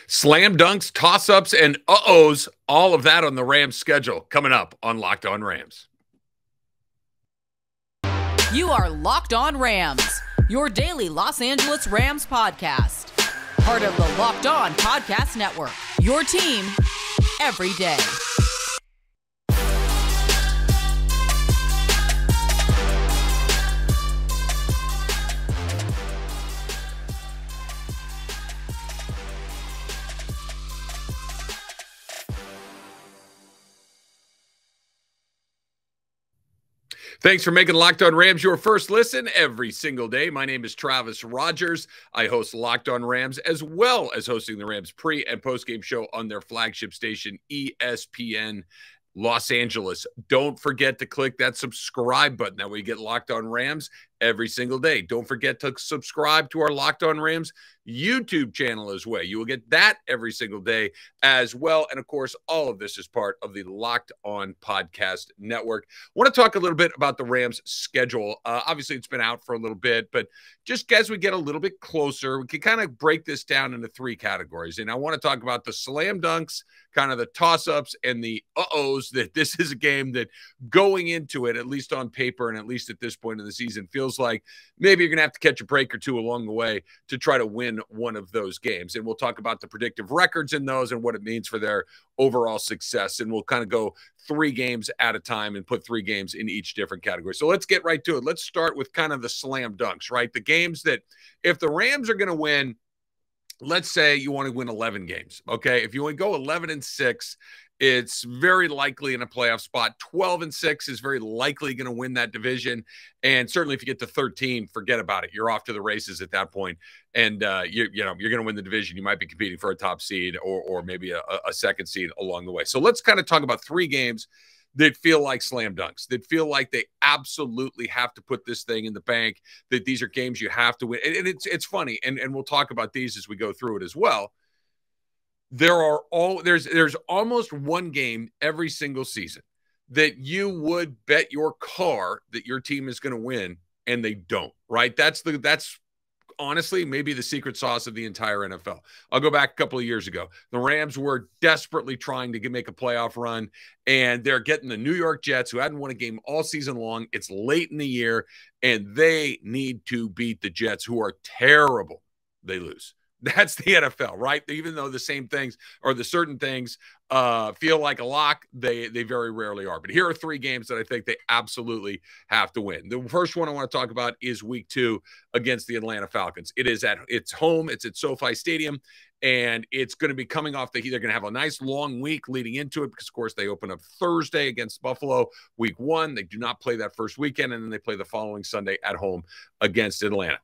Slam dunks, toss-ups, and uh-ohs, all of that on the Rams schedule coming up on Locked On Rams. You are Locked On Rams, your daily Los Angeles Rams podcast. Part of the Locked On Podcast Network, your team every day. Thanks for making Locked On Rams your first listen every single day. My name is Travis Rogers. I host Locked On Rams as well as hosting the Rams pre- and post-game show on their flagship station, ESPN Los Angeles. Don't forget to click that subscribe button. That way you get Locked On Rams every single day. Don't forget to subscribe to our Locked On Rams YouTube channel as well. You will get that every single day as well. And of course, all of this is part of the Locked On Podcast Network. I want to talk a little bit about the Rams schedule. Obviously, it's been out for a little bit, but just as we get a little bit closer, we can kind of break this down into three categories. And I want to talk about the slam dunks, kind of the toss-ups, and the uh-ohs, that this is a game that going into it, at least on paper and at least at this point in the season, feels like maybe you're going to have to catch a break or two along the way to try to win one of those games. And we'll talk about the predictive records in those and what it means for their overall success. And we'll kind of go 3 games at a time and put 3 games in each different category. So let's get right to it. Let's start with kind of the slam dunks, right? The games that if the Rams are going to win, let's say you want to win 11 games, okay? If you want to go 11-6, it's very likely in a playoff spot. 12-6 is very likely going to win that division. And certainly if you get to 13, forget about it. You're off to the races at that point. And, you're going to win the division. You might be competing for a top seed or maybe a second seed along the way. So let's kind of talk about 3 games that feel like slam dunks, that feel like they absolutely have to put this thing in the bank, that these are games you have to win. And it's funny, and we'll talk about these as we go through it as well. There's almost one game every single season that you would bet your car that your team is going to win, and they don't, right? That's honestly maybe the secret sauce of the entire NFL. I'll go back a couple of years ago. The Rams were desperately trying to make a playoff run, and they're getting the New York Jets, who hadn't won a game all season long. It's late in the year, and they need to beat the Jets, who are terrible. They lose. That's the NFL, right? Even though the same things or the certain things feel like a lock, they very rarely are. But here are 3 games that I think they absolutely have to win. The first one I want to talk about is week 2 against the Atlanta Falcons. It's home. It's at SoFi Stadium, and it's going to be coming off they're going to have a nice long week leading into it because, of course, they open up Thursday against Buffalo week 1. They do not play that first weekend, and then they play the following Sunday at home against Atlanta.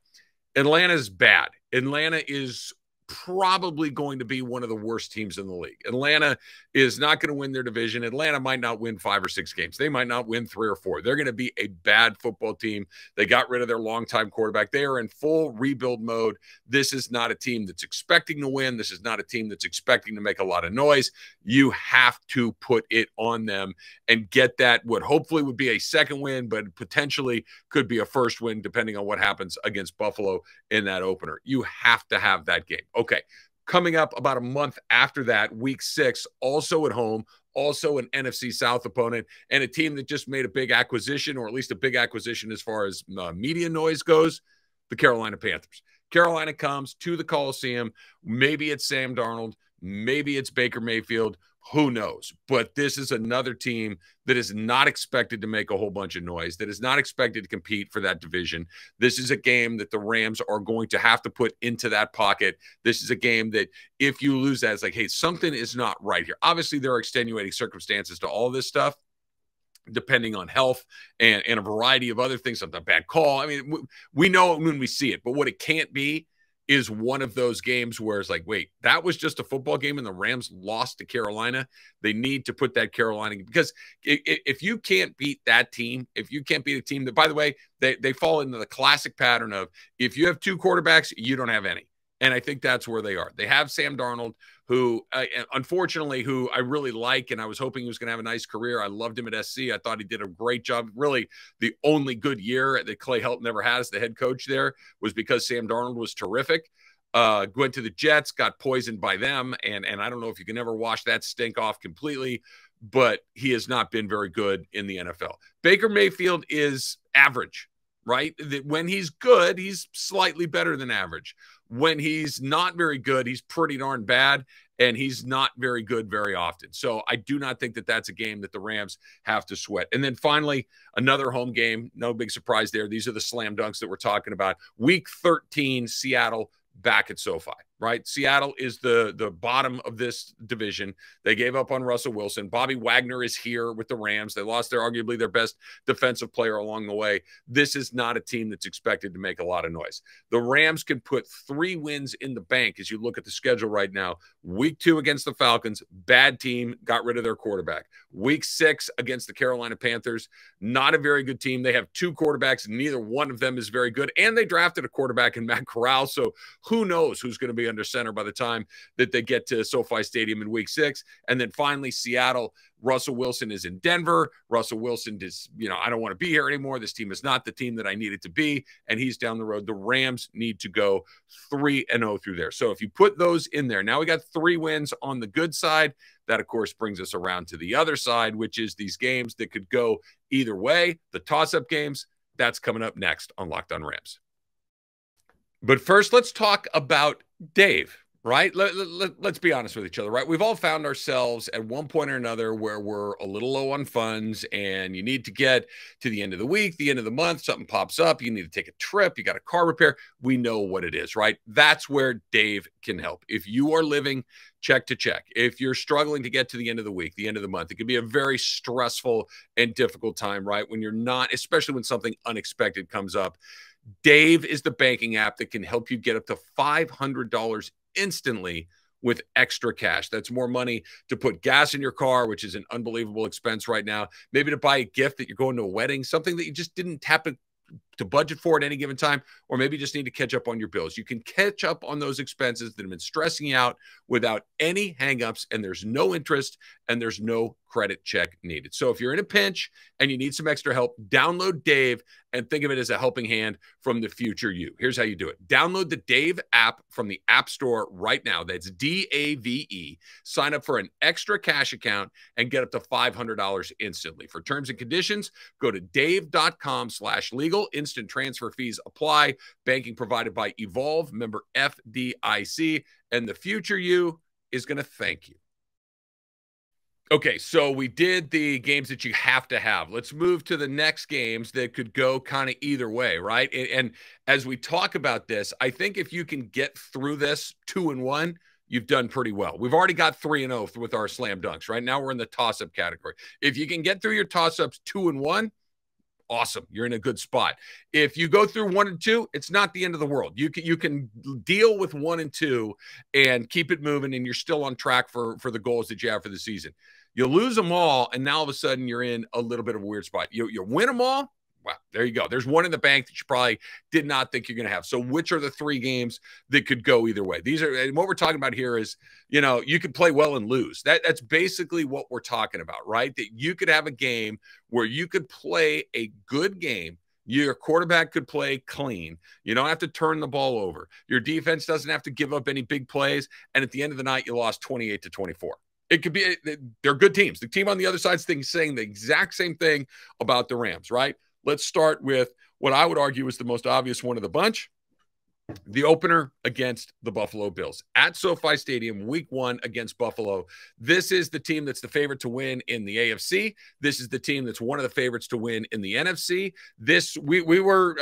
Atlanta's bad. Atlanta is probably going to be one of the worst teams in the league. Atlanta is not going to win their division. Atlanta might not win 5 or 6 games. They might not win 3 or 4. They're going to be a bad football team. They got rid of their longtime quarterback. They are in full rebuild mode. This is not a team that's expecting to win. This is not a team that's expecting to make a lot of noise. You have to put it on them and get that what hopefully would be a second win, but potentially could be a first win depending on what happens against Buffalo in that opener. You have to have that game. Okay, coming up about a month after that, week 6, also at home, also an NFC South opponent, and a team that just made a big acquisition, or at least a big acquisition as far as media noise goes, the Carolina Panthers. Carolina comes to the Coliseum. Maybe it's Sam Darnold. Maybe it's Baker Mayfield. Who knows? But this is another team that is not expected to make a whole bunch of noise, that is not expected to compete for that division. This is a game that the Rams are going to have to put into that pocket. This is a game that if you lose that, it's like, hey, something is not right here. Obviously, there are extenuating circumstances to all this stuff, depending on health and a variety of other things, something a bad call. I mean, we know it when we see it, but what it can't be is one of those games where it's like, wait, that was just a football game and the Rams lost to Carolina. They need to put that Carolina, because if you can't beat that team, if you can't beat a team that, by the way, they fall into the classic pattern of if you have 2 quarterbacks, you don't have any. And I think that's where they are. They have Sam Darnold, who, unfortunately, who I really like, and I was hoping he was going to have a nice career. I loved him at SC. I thought he did a great job. Really, the only good year that Clay Helton never had as the head coach there was because Sam Darnold was terrific. went to the Jets, got poisoned by them, and I don't know if you can ever wash that stink off completely, but he has not been very good in the NFL. Baker Mayfield is average, right? When he's good, he's slightly better than average. When he's not very good, he's pretty darn bad, and he's not very good very often. So I do not think that that's a game that the Rams have to sweat. And then finally, another home game. No big surprise there. These are the slam dunks that we're talking about. Week 13, Seattle back at SoFi, right? Seattle is the bottom of this division. They gave up on Russell Wilson. Bobby Wagner is here with the Rams. They lost arguably their best defensive player along the way. This is not a team that's expected to make a lot of noise. The Rams can put 3 wins in the bank as you look at the schedule right now. Week 2 against the Falcons, bad team, got rid of their quarterback. Week 6 against the Carolina Panthers, not a very good team. They have 2 quarterbacks, neither one of them is very good, and they drafted a quarterback in Matt Corral, so who knows who's going to be under center by the time that they get to SoFi Stadium in week 6. And then finally, Seattle, Russell Wilson is in Denver. Russell Wilson is, I don't want to be here anymore. This team is not the team that I need it to be. And he's down the road. The Rams need to go 3-0 through there. So if you put those in there, now we got 3 wins on the good side. That, of course, brings us around to the other side, which is these games that could go either way. The toss-up games, that's coming up next on Locked On Rams. But first, let's talk about Dave, right? Let's be honest with each other, right? We've all found ourselves at one point or another where we're a little low on funds and you need to get to the end of the week, the end of the month, something pops up, you need to take a trip, you got a car repair. We know what it is, right? That's where Dave can help. If you are living check to check, if you're struggling to get to the end of the week, the end of the month, it can be a very stressful and difficult time, right? When you're not, especially when something unexpected comes up. Dave is the banking app that can help you get up to $500 instantly with extra cash. That's more money to put gas in your car, which is an unbelievable expense right now. Maybe to buy a gift that you're going to a wedding, something that you just didn't happen to budget for at any given time, or maybe just need to catch up on your bills. You can catch up on those expenses that have been stressing you out without any hangups, and there's no interest and there's no credit check needed. So if you're in a pinch and you need some extra help, download Dave and think of it as a helping hand from the future you. Here's how you do it. Download the Dave app from the App Store right now. That's DAVE. Sign up for an extra cash account and get up to $500 instantly. For terms and conditions, go to dave.com/legal. Instant transfer fees apply. Banking provided by Evolve, member FDIC, and the future you is going to thank you. Okay, so we did the games that you have to have. Let's move to the next games that could go kind of either way, right? And as we talk about this, I think if you can get through this 2-1, you've done pretty well. We've already got 3-0 with our slam dunks. Right now we're in the toss-up category. If you can get through your toss-ups 2-1, awesome. You're in a good spot. If you go through 1 and 2, it's not the end of the world. You can deal with 1 and 2 and keep it moving, and you're still on track for the goals that you have for the season. You lose them all, and now all of a sudden you're in a little bit of a weird spot. You win them all, wow, there you go. There's one in the bank that you probably did not think you're going to have. So which are the 3 games that could go either way? These are, and what we're talking about here is, you could play well and lose. That's basically what we're talking about, right? That you could have a game where you could play a good game. Your quarterback could play clean. You don't have to turn the ball over. Your defense doesn't have to give up any big plays. And at the end of the night, you lost 28-24. It could be, they're good teams. The team on the other side is saying the exact same thing about the Rams, right? Let's start with what I would argue is the most obvious one of the bunch. The opener against the Buffalo Bills at SoFi Stadium, week 1 against Buffalo. This is the team that's the favorite to win in the AFC. This is the team that's one of the favorites to win in the NFC. We were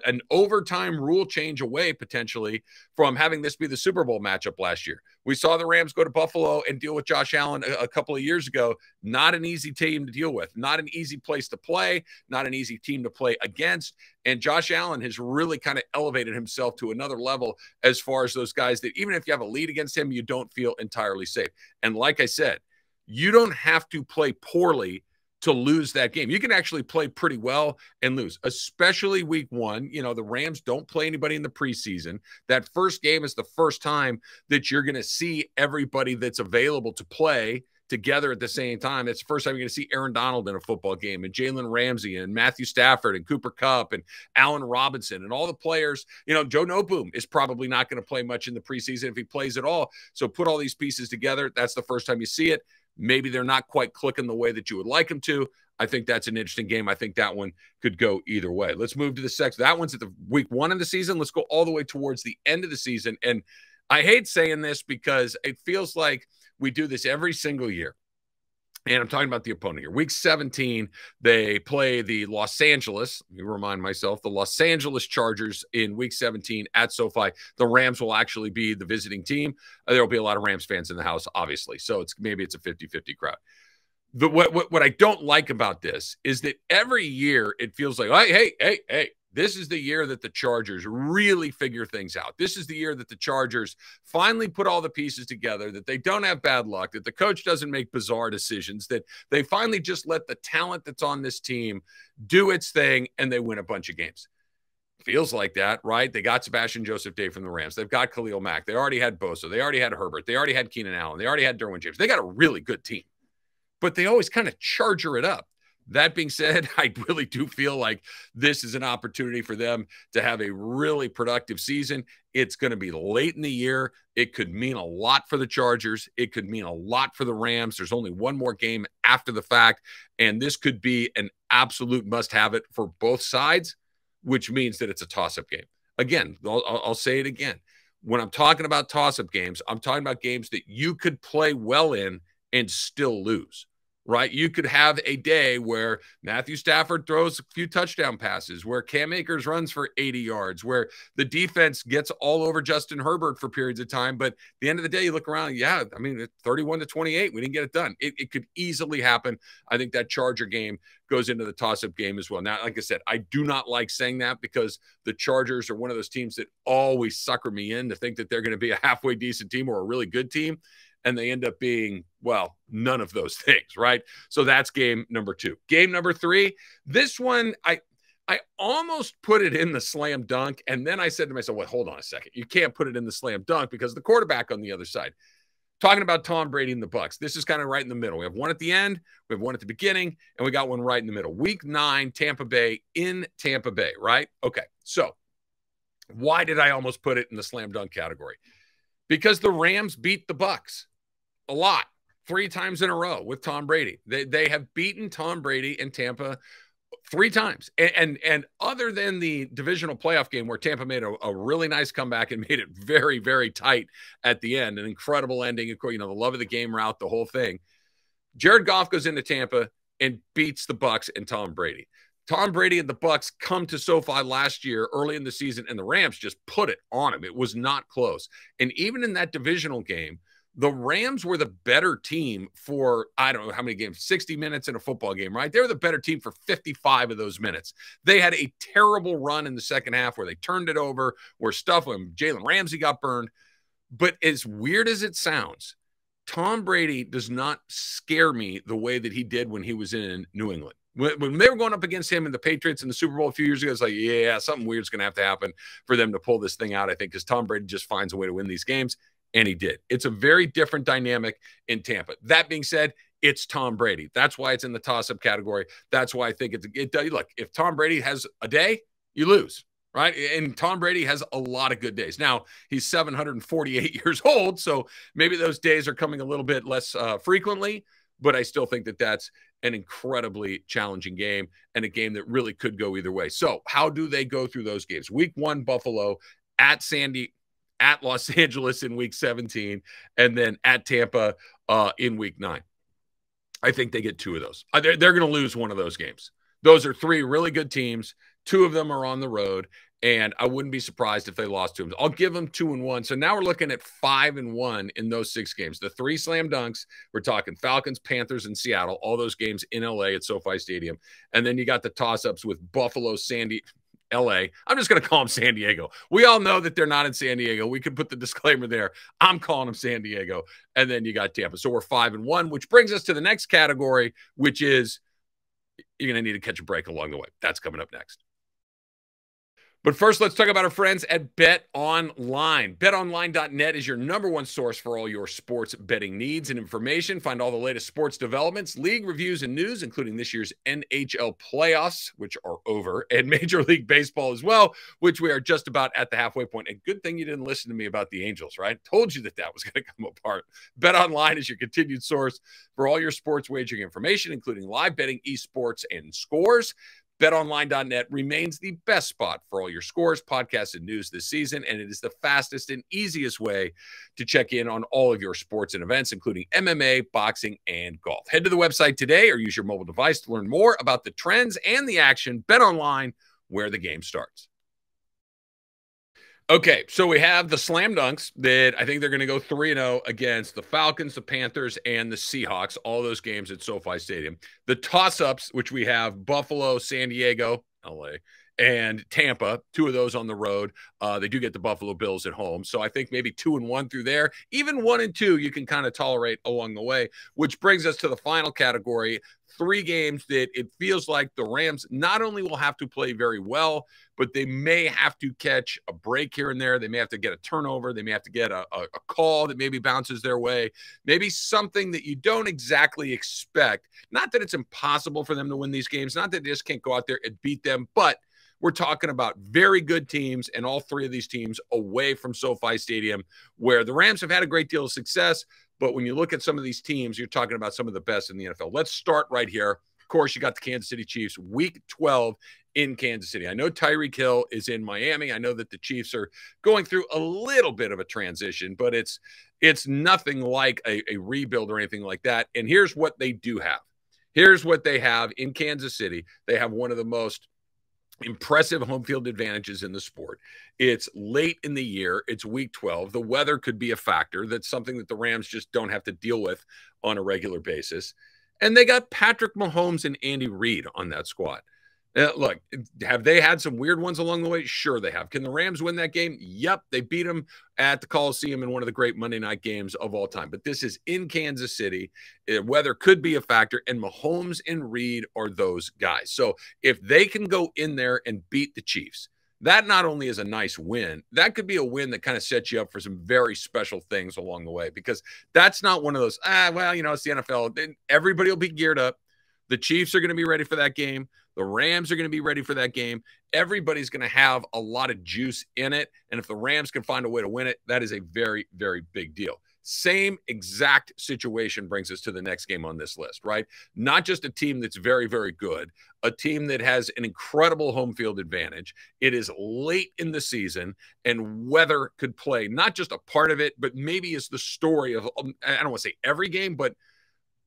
an overtime rule change away potentially from having this be the Super Bowl matchup last year. We saw the Rams go to Buffalo and deal with Josh Allen a couple of years ago. Not an easy team to deal with. Not an easy place to play. Not an easy team to play against. And Josh Allen has really kind of elevated himself to another level as far as those guys that even if you have a lead against him, you don't feel entirely safe. And like I said, you don't have to play poorly to lose that game. You can actually play pretty well and lose, especially week 1. The Rams don't play anybody in the preseason. That first game is the first time that you're going to see everybody that's available to play together at the same time. It's the first time you're going to see Aaron Donald in a football game, and Jalen Ramsey and Matthew Stafford and Cooper Kupp and Allen Robinson and all the players. Joe Noteboom is probably not going to play much in the preseason if he plays at all. So put all these pieces together. That's the first time you see it. Maybe they're not quite clicking the way that you would like them to. I think that's an interesting game. I think that one could go either way. Let's move to the second. That one's at the week 1 of the season. Let's go all the way towards the end of the season. And I hate saying this because it feels like we do this every single year. And I'm talking about the opponent here. Week 17, they play the Los Angeles Chargers in Week 17 at SoFi. The Rams will actually be the visiting team. There will be a lot of Rams fans in the house, obviously. So maybe it's a 50-50 crowd. What I don't like about this is that every year it feels like, hey, this is the year that the Chargers really figure things out. This is the year that the Chargers finally put all the pieces together, that they don't have bad luck, that the coach doesn't make bizarre decisions, that they finally just let the talent that's on this team do its thing, and they win a bunch of games. Feels like that, right? They got Sebastian Joseph Day from the Rams. They've got Khalil Mack. They already had Bosa. They already had Herbert. They already had Keenan Allen. They already had Derwin James. They got a really good team, but they always kind of charger it up. That being said, I really do feel like this is an opportunity for them to have a really productive season. It's going to be late in the year. It could mean a lot for the Chargers. It could mean a lot for the Rams. There's only one more game after the fact, and this could be an absolute must-have-it for both sides, which means that it's a toss-up game. Again, I'll say it again. When I'm talking about toss-up games, I'm talking about games that you could play well in and still lose. Right? You could have a day where Matthew Stafford throws a few touchdown passes, where Cam Akers runs for 80 yards, where the defense gets all over Justin Herbert for periods of time. But at the end of the day, you look around, 31-28, we didn't get it done. It could easily happen. I think that Charger game goes into the toss-up game as well. Now, like I said, I do not like saying that because the Chargers are one of those teams that always sucker me in to think that they're going to be a halfway decent team or a really good team. And they end up being, well, none of those things, right? So that's game number 2. Game number 3, this one, I almost put it in the slam dunk. And then I said to myself, well, hold on a second. You can't put it in the slam dunk because the quarterback on the other side. Talking about Tom Brady and the Bucs. This is kind of right in the middle. We have one at the end, we have one at the beginning, and we got one right in the middle. Week 9, Tampa Bay in Tampa Bay, right? Okay, so why did I almost put it in the slam dunk category? Because the Rams beat the Bucs. A lot, 3 times in a row with Tom Brady. They have beaten Tom Brady in Tampa 3 times. And other than the divisional playoff game where Tampa made a really nice comeback and made it very, very tight at the end, an incredible ending, of course, the love of the game route, the whole thing. Jared Goff goes into Tampa and beats the Bucs and Tom Brady. Tom Brady and the Bucs come to SoFi last year early in the season, and the Rams just put it on him. It was not close. And even in that divisional game, the Rams were the better team for, I don't know how many games, 60 minutes in a football game, right? They were the better team for 55 of those minutes. They had a terrible run in the second half where they turned it over, where Jalen Ramsey got burned. But as weird as it sounds, Tom Brady does not scare me the way that he did when he was in New England. When they were going up against him and the Patriots in the Super Bowl a few years ago, it's like, yeah, something weird's going to have to happen for them to pull this thing out, I think, because Tom Brady just finds a way to win these games. And he did. It's a very different dynamic in Tampa. That being said, it's Tom Brady. That's why it's in the toss-up category. That's why I think look, if Tom Brady has a day, you lose, right? And Tom Brady has a lot of good days. Now, he's 748 years old, so maybe those days are coming a little bit less frequently, but I still think that that's an incredibly challenging game and a game that really could go either way. So how do they go through those games? Week 1, Buffalo, at Los Angeles in Week 17, and then at Tampa in Week 9. I think they get 2 of those. They're going to lose one of those games. Those are 3 really good teams. 2 of them are on the road, and I wouldn't be surprised if they lost 2 of them. I'll give them 2-1. So now we're looking at 5-1 in those 6 games. The 3 slam dunks, we're talking Falcons, Panthers, and Seattle, all those games in LA at SoFi Stadium. And then you got the toss-ups with Buffalo, LA. I'm just going to call them San Diego. We all know that they're not in San Diego. We could put the disclaimer there. I'm calling them San Diego. And then you got Tampa. So we're 5-1, which brings us to the next category, which is you're going to need to catch a break along the way. That's coming up next. But first, let's talk about our friends at BetOnline. BetOnline.net is your #1 source for all your sports betting needs and information. Find all the latest sports developments, league reviews, and news, including this year's NHL playoffs, which are over, and Major League Baseball as well, which we are just about at the halfway point. And good thing you didn't listen to me about the Angels, right? Told you that was going to come apart. BetOnline is your continued source for all your sports wagering information, including live betting, esports, and scores. BetOnline.net remains the best spot for all your scores, podcasts, and news this season, and it is the fastest and easiest way to check in on all of your sports and events, including MMA, boxing, and golf. Head to the website today or use your mobile device to learn more about the trends and the action. BetOnline, where the game starts. Okay, so we have the slam dunks that I think they're going to go 3-0 against the Falcons, the Panthers, and the Seahawks, all those games at SoFi Stadium. The toss-ups, which we have Buffalo, San Diego, LA, and Tampa, 2 of those on the road. They do get the Buffalo Bills at home. So I think maybe 2-1 through there. Even 1-2 you can kind of tolerate along the way, which brings us to the final category. 3 games that it feels like the Rams not only will have to play very well, but they may have to catch a break here and there. They may have to get a turnover. They may have to get a call that maybe bounces their way. Maybe something that you don't exactly expect. Not that it's impossible for them to win these games. Not that they just can't go out there and beat them, but we're talking about very good teams, and all 3 of these teams away from SoFi Stadium, where the Rams have had a great deal of success. But when you look at some of these teams, you're talking about some of the best in the NFL. Let's start right here. Of course, you got the Kansas City Chiefs, Week 12 in Kansas City. I know Tyreek Hill is in Miami. I know that the Chiefs are going through a little bit of a transition, but it's nothing like a rebuild or anything like that. And here's what they do have. Here's what they have in Kansas City. They have one of the most impressive home field advantages in the sport. It's late in the year. It's Week 12. The weather could be a factor. That's something that the Rams just don't have to deal with on a regular basis. And they got Patrick Mahomes and Andy Reid on that squad. Look, have they had some weird ones along the way? Sure they have. Can the Rams win that game? Yep. They beat them at the Coliseum in one of the great Monday night games of all time. But this is in Kansas City. Weather could be a factor, and Mahomes and Reid are those guys. So if they can go in there and beat the Chiefs, that not only is a nice win, that could be a win that kind of sets you up for some very special things along the way, because that's not one of those, it's the NFL. Everybody will be geared up. The Chiefs are going to be ready for that game. The Rams are going to be ready for that game. Everybody's going to have a lot of juice in it. And if the Rams can find a way to win it, that is a very, very big deal. Same exact situation brings us to the next game on this list, right? Not just a team that's very, very good, a team that has an incredible home field advantage. It is late in the season, and weather could play not just a part of it, but maybe is the story of, I don't want to say every game, but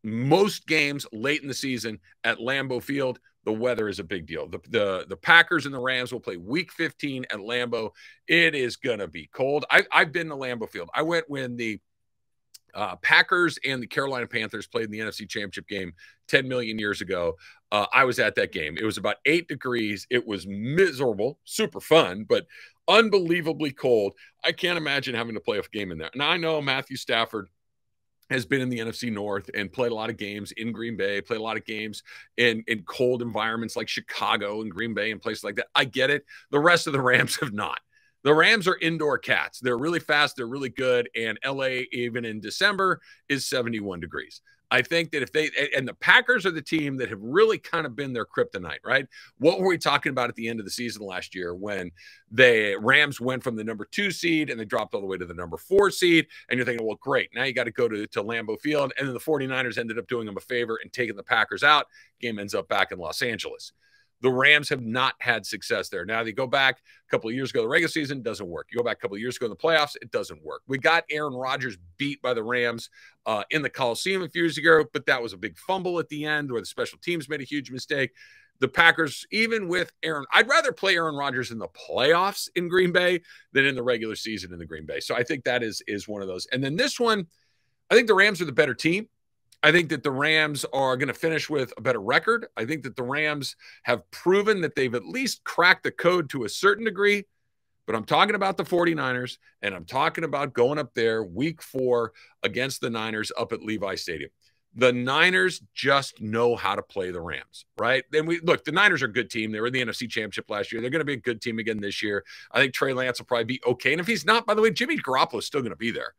most games late in the season at Lambeau Field. The weather is a big deal. The Packers and the Rams will play Week 15 at Lambeau. It is going to be cold. I've been to Lambeau Field. I went when the Packers and the Carolina Panthers played in the NFC Championship game 10 million years ago. I was at that game. It was about 8 degrees. It was miserable, super fun, but unbelievably cold. I can't imagine having to play a game in there. And I know Matthew Stafford has been in the NFC North and played a lot of games in Green Bay, played a lot of games in cold environments like Chicago and Green Bay and places like that. I get it. The rest of the Rams have not. The Rams are indoor cats. They're really fast. They're really good. And LA, even in December, is 71 degrees. I think that and the Packers are the team that have really kind of been their kryptonite, right? What were we talking about at the end of the season last year when the Rams went from the number 2 seed and they dropped all the way to the number 4 seed? And you're thinking, well, great. Now you got to go to Lambeau Field. And then the 49ers ended up doing them a favor and taking the Packers out. Game ends up back in Los Angeles. The Rams have not had success there. Now, they go back a couple of years ago, the regular season doesn't work. You go back a couple of years ago in the playoffs, it doesn't work. We got Aaron Rodgers beat by the Rams in the Coliseum a few years ago, but that was a big fumble at the end where the special teams made a huge mistake. The Packers, even with I'd rather play Aaron Rodgers in the playoffs in Green Bay than in the regular season in the Green Bay. So I think that is one of those. And then this one, I think the Rams are the better team. I think that the Rams are going to finish with a better record. I think that the Rams have proven that they've at least cracked the code to a certain degree. But I'm talking about the 49ers, and I'm talking about going up there Week 4 against the Niners up at Levi Stadium. The Niners just know how to play the Rams, right? And look, the Niners are a good team. They were in the NFC Championship last year. They're going to be a good team again this year. I think Trey Lance will probably be okay. And if he's not, by the way, Jimmy Garoppolo is still going to be there.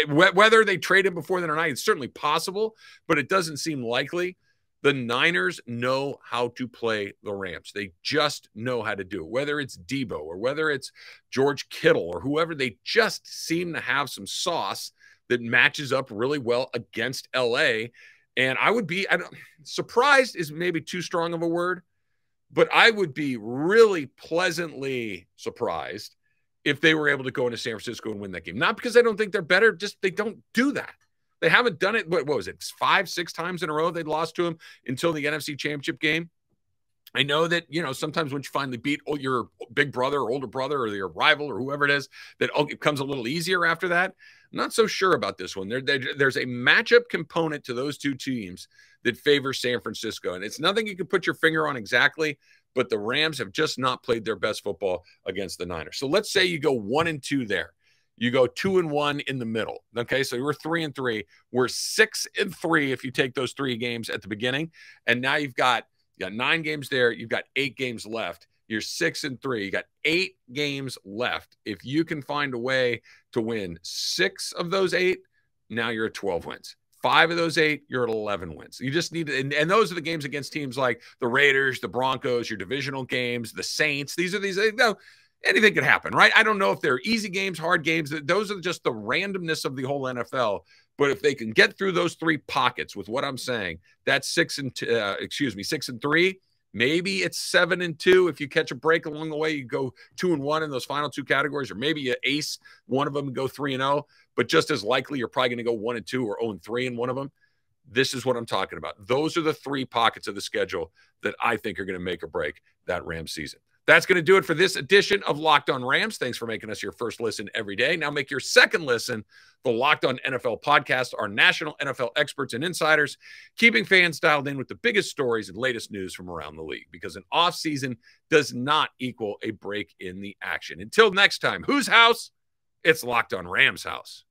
Whether they trade him before then or not, it's certainly possible, but it doesn't seem likely. The Niners know how to play the Rams. They just know how to do it. Whether it's Debo or whether it's George Kittle or whoever, they just seem to have some sauce that matches up really well against LA. And I would be surprised is maybe too strong of a word, but I would be really pleasantly surprised if they were able to go into San Francisco and win that game. Not because I don't think they're better, just they don't do that. They haven't done it. What was it? 5-6 times in a row they'd lost to them until the NFC Championship game. I know that, sometimes when you finally beat your big brother or older brother or your rival or whoever it is, that it becomes a little easier after that. I'm not so sure about this one. There's a matchup component to those two teams that favors San Francisco. And it's nothing you can put your finger on exactly, but the Rams have just not played their best football against the Niners. So let's say you go 1-2 there. You go 2-1 in the middle. Okay, so we're 3-3. We're 6-3 if you take those 3 games at the beginning. And now you've got 9 games there. You've got 8 games left. You're 6-3. You got 8 games left. If you can find a way to win 6 of those 8, now you're at 12 wins. 5 of those 8, you're at 11 wins. You just need to, and those are the games against teams like the Raiders, the Broncos, your divisional games, the Saints. Anything could happen, right? I don't know if they're easy games, hard games. Those are just the randomness of the whole NFL. But if they can get through those 3 pockets with what I'm saying, that's 6-3. Maybe it's 7-2. If you catch a break along the way, you go 2-1 in those final 2 categories, or maybe you ace one of them and go 3-0. But just as likely, you're probably going to go 1-2 or 0-3 in one of them. This is what I'm talking about. Those are the 3 pockets of the schedule that I think are going to make or break that Rams season. That's going to do it for this edition of Locked On Rams. Thanks for making us your first listen every day. Now make your second listen the Locked On NFL podcast, our national NFL experts and insiders, keeping fans dialed in with the biggest stories and latest news from around the league, because an off season does not equal a break in the action. Until next time, whose house? It's Locked On Rams house.